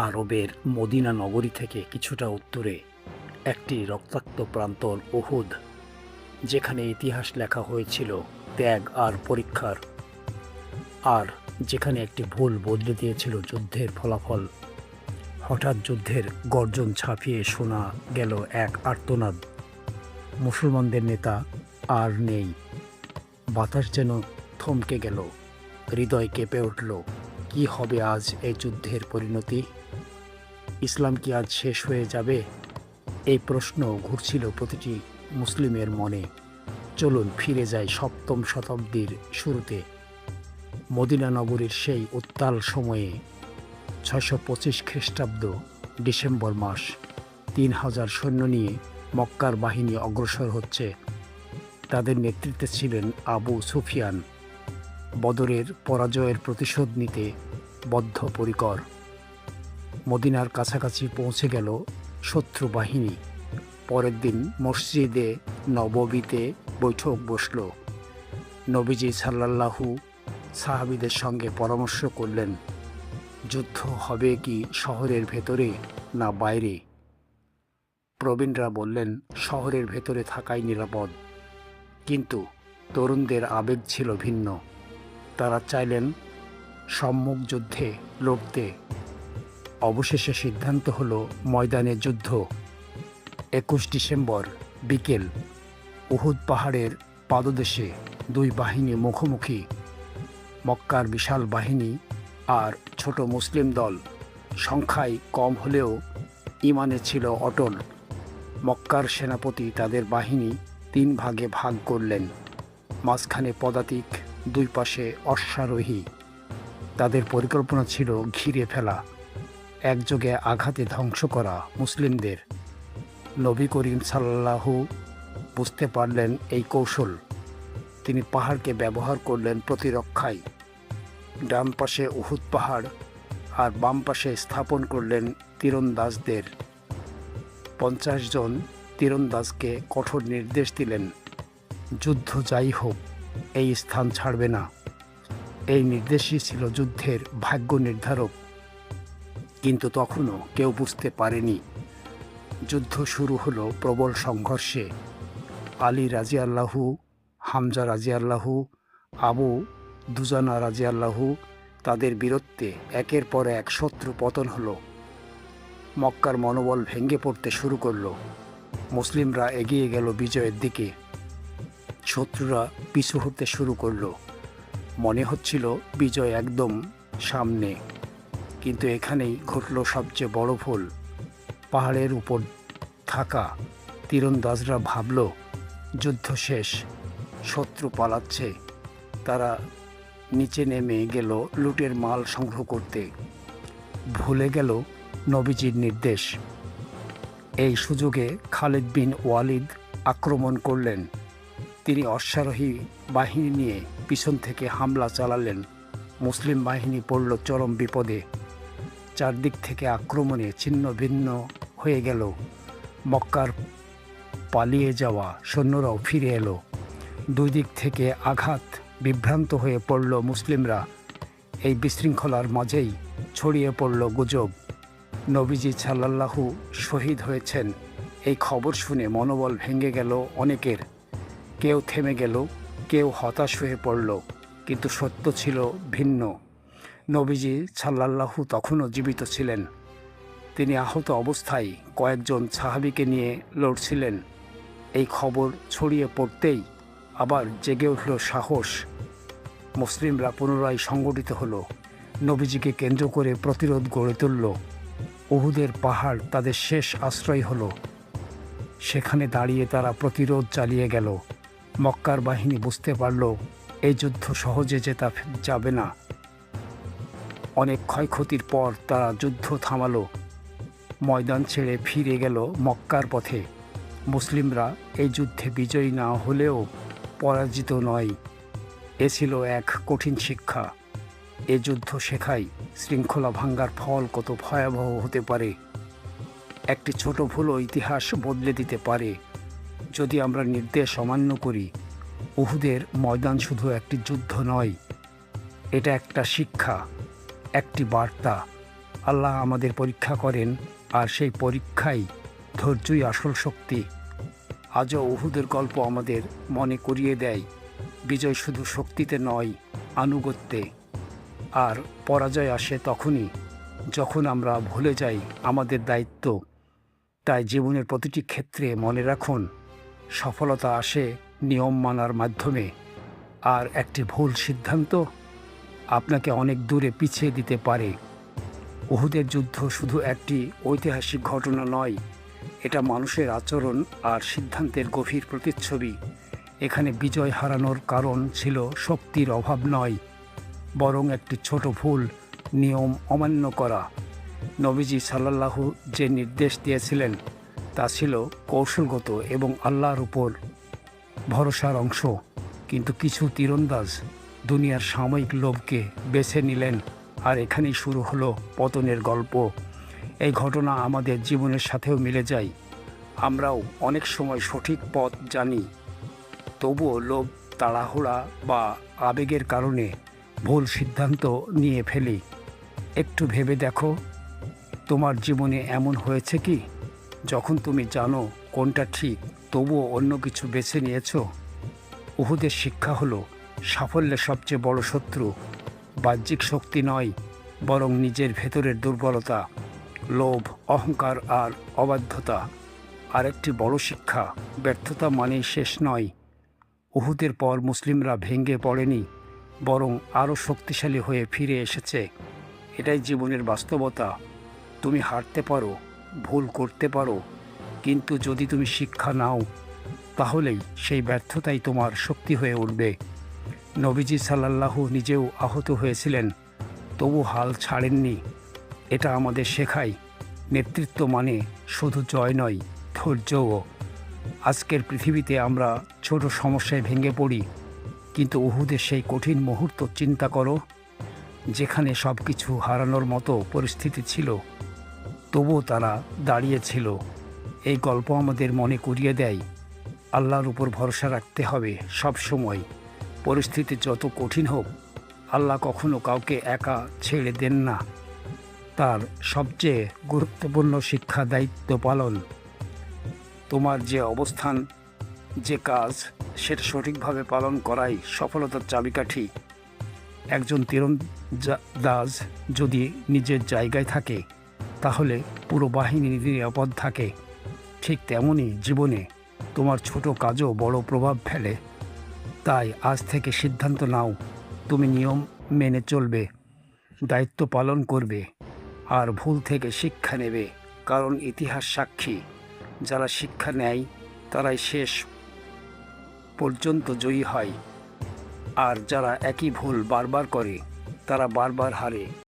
আরবের মদিনা নগরী থেকে কিছুটা উত্তরে একটি রক্তাক্ত প্রান্তর উহুদ, যেখানে ইতিহাস লেখা হয়েছিল ত্যাগ আর পরীক্ষার, আর যেখানে একটি ভুল বদলে দিয়েছিল যুদ্ধের ফলাফল। হঠাৎ যুদ্ধের গর্জন ছাপিয়ে শোনা গেল এক আর্তনাদ। মুসলমানদের নেতা আর নেই। বাতাস যেন থমকে গেল, হৃদয় কেঁপে উঠল। কি হবে আজ এই যুদ্ধের পরিণতি? ইসলাম কি আজ শেষ হয়ে যাবে? এই প্রশ্ন ঘুরছিল প্রতিটি মুসলিমের মনে। চলুন ফিরে যাই সপ্তম শতাব্দীর শুরুতে, মদিনা নগরীর সেই উত্তাল সময়ে। 625 খ্রিস্টাব্দ, ডিসেম্বর মাস। 3000 সৈন্য নিয়ে মক্কার বাহিনী অগ্রসর হচ্ছে। তাদের নেতৃত্বে ছিলেন আবু সুফিয়ান, বদরের পরাজয়ের প্রতিশোধ নিতে বদ্ধপরিকর। মদিনার কাছাকাছি পৌঁছে গেল শত্রু বাহিনী। পরের দিন মসজিদে নববীতে বৈঠক বসল। নবীজি সাল্লাল্লাহু সাহাবীদের সঙ্গে পরামর্শ করলেন, যুদ্ধ হবে কি শহরের ভেতরে না বাইরে? প্রবীণরা বললেন, শহরের ভেতরে থাকাই নিরাপদ। কিন্তু তরুণদের আবেগ ছিল ভিন্ন। তারা চাইলেন সম্মুখ যুদ্ধে লড়তে। অবশেষে সিদ্ধান্ত হলো ময়দানে যুদ্ধ। 21 ডিসেম্বর বিকেল, উহুদ পাহাড়ের পাদদেশে দুই বাহিনী মুখোমুখি। মক্কার বিশাল বাহিনী আর ছোট মুসলিম দল, সংখ্যায় কম হলেও ইমানে ছিল অটল। মক্কার সেনাপতি তাদের বাহিনী 3 ভাগে ভাগ করলেন। মাঝখানে পদাতিক, দুই পাশে অশ্বারোহী। তাদের পরিকল্পনা ছিল ঘিরে ফেলা, একযোগে আঘাতে ধ্বংস করা মুসলিমদের। নবী করিম সাল্লাল্লাহু বুঝতে পারলেন এই কৌশল। তিনি পাহাড়কে ব্যবহার করলেন প্রতিরক্ষায়। ডান পাশে উহুদ পাহাড় আর বাম পাশে স্থাপন করলেন তীরন্দাজদের। 50 জন তীরন্দাজকে কঠোর নির্দেশ দিলেন, যুদ্ধ যাই হোক এই স্থান ছাড়বে না। এই নির্দেশই ছিল যুদ্ধের ভাগ্য নির্ধারক। কিন্তু তখনও কেউ বুঝতে পারেনি। যুদ্ধ শুরু হলো প্রবল সংঘর্ষে। আলী রাজিয়াল্লাহু, হামজা রাজিয়াল্লাহু, আবু দুজানা রাজিয়াল্লাহু, তাদের বীরত্বে একের পর এক শত্রু পতন হলো। মক্কার মনোবল ভেঙে পড়তে শুরু করলো। মুসলিমরা এগিয়ে গেল বিজয়ের দিকে, শত্রুরা পিছু হতে শুরু করলো। মনে হচ্ছিল বিজয় একদম সামনে। কিন্তু এখানেই ঘটল সবচেয়ে বড় ভুল। পাহাড়ের উপর থাকা তীরন্দাজরা ভাবল যুদ্ধ শেষ, শত্রু পালাচ্ছে। তারা নিচে নেমে গেল লুটের মাল সংগ্রহ করতে। ভুলে গেল নবীজির নির্দেশ। এই সুযোগে খালিদ বিন ওয়ালিদ আক্রমণ করলেন। তিনি অশ্বারোহী বাহিনী নিয়ে পিছন থেকে হামলা চালালেন। মুসলিম বাহিনী পড়ল চরম বিপদে। চারদিক থেকে আক্রমণে ছিন্ন ভিন্ন হয়ে গেল। মক্কার পালিয়ে যাওয়া সৈন্যরাও ফিরে এলো। দুই দিক থেকে আঘাত, বিভ্রান্ত হয়ে পড়ল মুসলিমরা। এই বিশৃঙ্খলার মাঝেই ছড়িয়ে পড়ল গুজব, নবীজি সাল্লাল্লাহু শহীদ হয়েছেন। এই খবর শুনে মনোবল ভেঙে গেল অনেকের। কেউ থেমে গেল, কেউ হতাশ হয়ে পড়ল। কিন্তু সত্য ছিল ভিন্ন। নবীজি সাল্লাল্লাহু তখনও জীবিত ছিলেন। তিনি আহত অবস্থায় কয়েকজন সাহাবীকে নিয়ে লড়ছিলেন। এই খবর ছড়িয়ে পড়তেই আবার জেগে উঠল সাহস। মুসলিমরা পুনরায় সংগঠিত হলো। নবীজিকে কেন্দ্র করে প্রতিরোধ গড়ে তুলল। উহুদের পাহাড় তাদের শেষ আশ্রয় হলো। সেখানে দাঁড়িয়ে তারা প্রতিরোধ চালিয়ে গেল। মক্কার বাহিনী বুঝতে পারল এই যুদ্ধ সহজে জেতা যাবে না। অনেক ক্ষয়ক্ষতির পর তারা যুদ্ধ থামালো। ময়দান ছেড়ে ফিরে গেল মক্কার পথে। মুসলিমরা এই যুদ্ধে বিজয়ী না হলেও পরাজিত নয়। এ ছিল এক কঠিন শিক্ষা। এ যুদ্ধ শেখায় শৃঙ্খলা ভাঙ্গার ফল কত ভয়াবহ হতে পারে। একটি ছোট ভুলও ইতিহাস বদলে দিতে পারে যদি আমরা নির্দেশ অমান্য করি। উহুদের ময়দান শুধু একটি যুদ্ধ নয়, এটা একটা শিক্ষা, একটি বার্তা। আল্লাহ আমাদের পরীক্ষা করেন, আর সেই পরীক্ষাই ধৈর্যই আসল শক্তি। আজও উহুদের গল্প আমাদের মনে করিয়ে দেয়, বিজয় শুধু শক্তিতে নয়, আনুগত্যে। আর পরাজয় আসে তখনই যখন আমরা ভুলে যাই আমাদের দায়িত্ব। তাই জীবনের প্রতিটি ক্ষেত্রে মনে রাখুন, সফলতা আসে নিয়ম মানার মাধ্যমে, আর একটি ভুল সিদ্ধান্ত আপনাকে অনেক দূরে পিছিয়ে দিতে পারে। উহুদের যুদ্ধ শুধু একটি ঐতিহাসিক ঘটনা নয়, এটা মানুষের আচরণ আর সিদ্ধান্তের গভীর প্রতিচ্ছবি। এখানে বিজয় হারানোর কারণ ছিল শক্তির অভাব নয়, বরং একটি ছোট ভুল, নিয়ম অমান্য করা। নবীজি সাল্লাল্লাহু যে নির্দেশ দিয়েছিলেন তা ছিল কৌশলগত এবং আল্লাহর উপর ভরসার অংশ। কিন্তু কিছু তীরন্দাজ দুনিয়ার সাময়িক লোভকে বেছে নিলেন, আর এখানেই শুরু হলো পতনের গল্প। এই ঘটনা আমাদের জীবনের সাথেও মিলে যায়। আমরাও অনেক সময় সঠিক পথ জানি, তবুও লোভ, তাড়াহুড়া বা আবেগের কারণে ভুল সিদ্ধান্ত নিয়ে ফেলি। একটু ভেবে দেখো, তোমার জীবনে এমন হয়েছে কি, যখন তুমি জানো কোনটা ঠিক, তবুও অন্য কিছু বেছে নিয়েছো? উহুদের শিক্ষা হলো, সাফল্যের সবচেয়ে বড় শত্রু বাহ্যিক শক্তি নয়, বরং নিজের ভেতরের দুর্বলতা, লোভ, অহংকার আর অবাধ্যতা। আরেকটি বড় শিক্ষা, ব্যর্থতা মানেই শেষ নয়। উহুদের পর মুসলিমরা ভেঙে পড়েনি, বরং আরও শক্তিশালী হয়ে ফিরে এসেছে। এটাই জীবনের বাস্তবতা। তুমি হারতে পারো, ভুল করতে পারো, কিন্তু যদি তুমি শিক্ষা নাও, তাহলেই সেই ব্যর্থতাই তোমার শক্তি হয়ে উঠবে। নবীজি সাল্লাল্লাহু নিজেও আহত হয়েছিলেন, তবু হাল ছাড়েননি। এটা আমাদের শেখায়, নেতৃত্ব মানে শুধু জয় নয়, ধৈর্যও। আজকের পৃথিবীতে আমরা ছোট সমস্যায় ভেঙে পড়ি, কিন্তু উহুদের সেই কঠিন মুহূর্ত চিন্তা করো, যেখানে সব কিছু হারানোর মতো পরিস্থিতি ছিল, তবুও তারা দাঁড়িয়েছিল। এই গল্প আমাদের মনে করিয়ে দেয়, আল্লাহর উপর ভরসা রাখতে হবে সব সময়। পরিস্থিতি যত কঠিন হোক, আল্লাহ কখনো কাউকে একা ছেড়ে দেন না। তার সবচেয়ে গুরুত্বপূর্ণ শিক্ষা দায়িত্ব পালন। তোমার যে অবস্থান, যে কাজ, সেটা সঠিকভাবে পালন করাই সফলতার চাবিকাঠি। একজন তীরন্দাজ যদি নিজের জায়গায় থাকে, তাহলে পুরো বাহিনী নিরাপদ থাকে। ঠিক তেমনই জীবনে তোমার ছোট কাজও বড় প্রভাব ফেলে। তাই আজ থেকে সিদ্ধান্ত নাও, তুমি নিয়ম মেনে চলবে, দায়িত্ব পালন করবে, আর ভুল থেকে শিক্ষা নেবে। কারণ ইতিহাস সাক্ষী, যারা শিক্ষা নেয় তারাই শেষ পর্যন্ত জয়ী হয়, আর যারা একই ভুল বারবার করে তারা বারবার হারে।